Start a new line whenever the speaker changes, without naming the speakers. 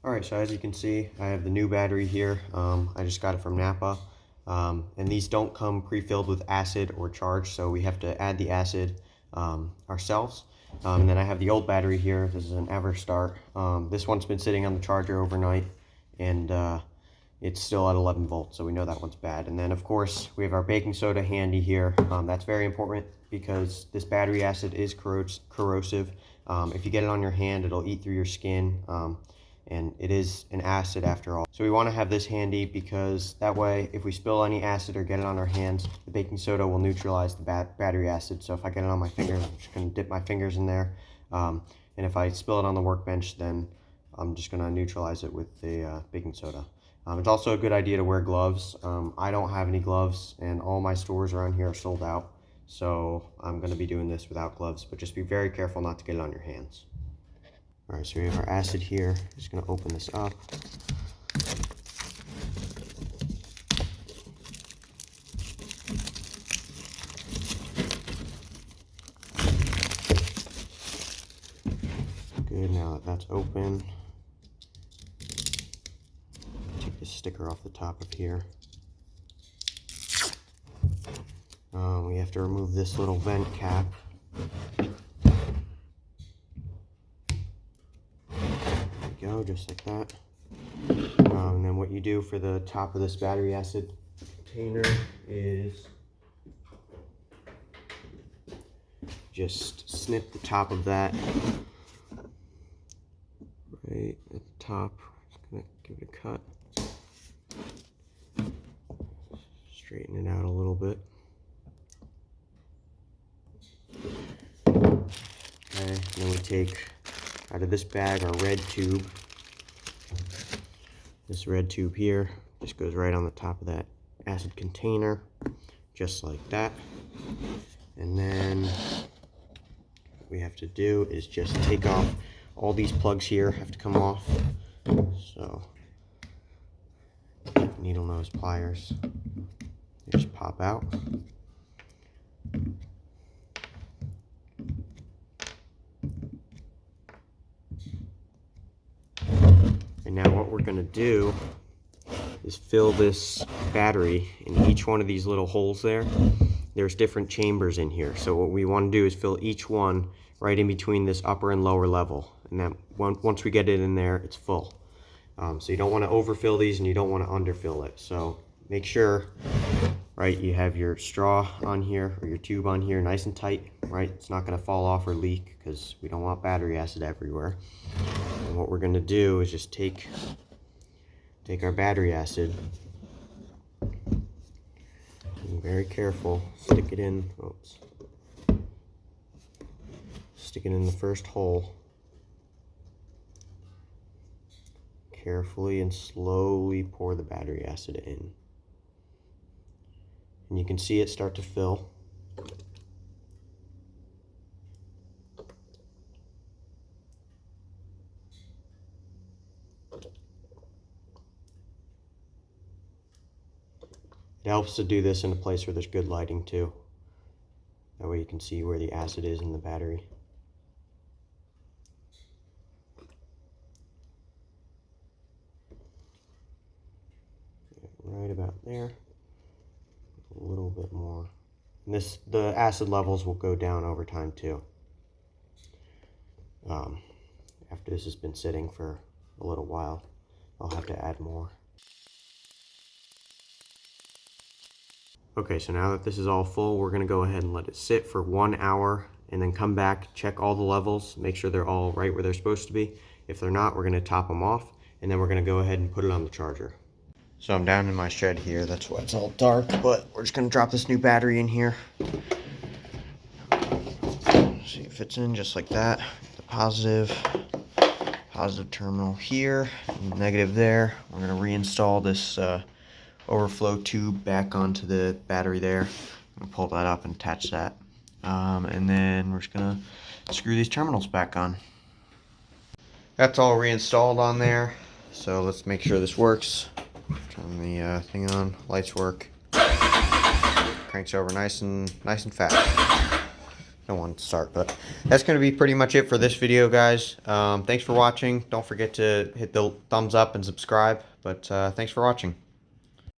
Alright, so as you can see, I have the new battery here. I just got it from Napa. And these don't come pre-filled with acid or charge, so we have to add the acid ourselves. And then I have the old battery here. This is an Everstart. This one's been sitting on the charger overnight, and it's still at 11 volts, so we know that one's bad. And then, of course, we have our baking soda handy here. That's very important because this battery acid is corrosive. If you get it on your hand, it'll eat through your skin. And it is an acid after all. So we want to have this handy because that way, if we spill any acid or get it on our hands, the baking soda will neutralize the battery acid. So if I get it on my fingers, I'm just going to dip my fingers in there. And if I spill it on the workbench, then I'm just going to neutralize it with the baking soda. It's also a good idea to wear gloves. I don't have any gloves, and all my stores around here are sold out. So I'm going to be doing this without gloves, but just be very careful not to get it on your hands. Alright, so we have our acid here. Just going to open this up. Good, now that that's open, take the sticker off the top of here. We have to remove this little vent cap. Go just like that. And then what you do for the top of this battery acid container is just snip the top of that right at the top. Just gonna give it a cut, straighten it out a little bit. Okay, and then we take out of this bag our red tube. This red tube here just goes right on the top of that acid container, just like that. And then what we have to do is just take off all these plugs here, have to come off. So needle nose pliers, they just pop out. And now what we're going to do is fill this battery in each one of these little holes there. There's different chambers in here. So what we want to do is fill each one right in between this upper and lower level. And then once we get it in there, it's full. So you don't want to overfill these and you don't want to underfill it. So make sure, right, you have your straw on here or your tube on here nice and tight, right? It's not going to fall off or leak because we don't want battery acid everywhere. And what we're going to do is just take our battery acid, be very careful, stick it in, stick it in the first hole, carefully and slowly pour the battery acid in. And you can see it start to fill. It helps to do this in a place where there's good lighting too. That way you can see where the acid is in the battery. Right about there. A little bit more. And the acid levels will go down over time too. After this has been sitting for a little while, I'll have to add more. Okay, so now that this is all full, we're going to go ahead and let it sit for 1 hour and then come back, check all the levels, make sure they're all right where they're supposed to be. If they're not, we're going to top them off, and then we're going to go ahead and put it on the charger. So I'm down in my shed here, that's why it's all dark, but we're just going to drop this new battery in here. See, it fits in just like that. The positive terminal here, negative there. We're going to reinstall this overflow tube back onto the battery there. I'm gonna pull that up and attach that. And then we're just gonna screw these terminals back on. That's all reinstalled on there. So let's make sure this works. Turn the thing on, lights work. Cranks over nice and fast. don't want it to start, but that's going to be pretty much it for this video, guys. Thanks for watching. Don't forget to hit the thumbs up and subscribe, but thanks for watching.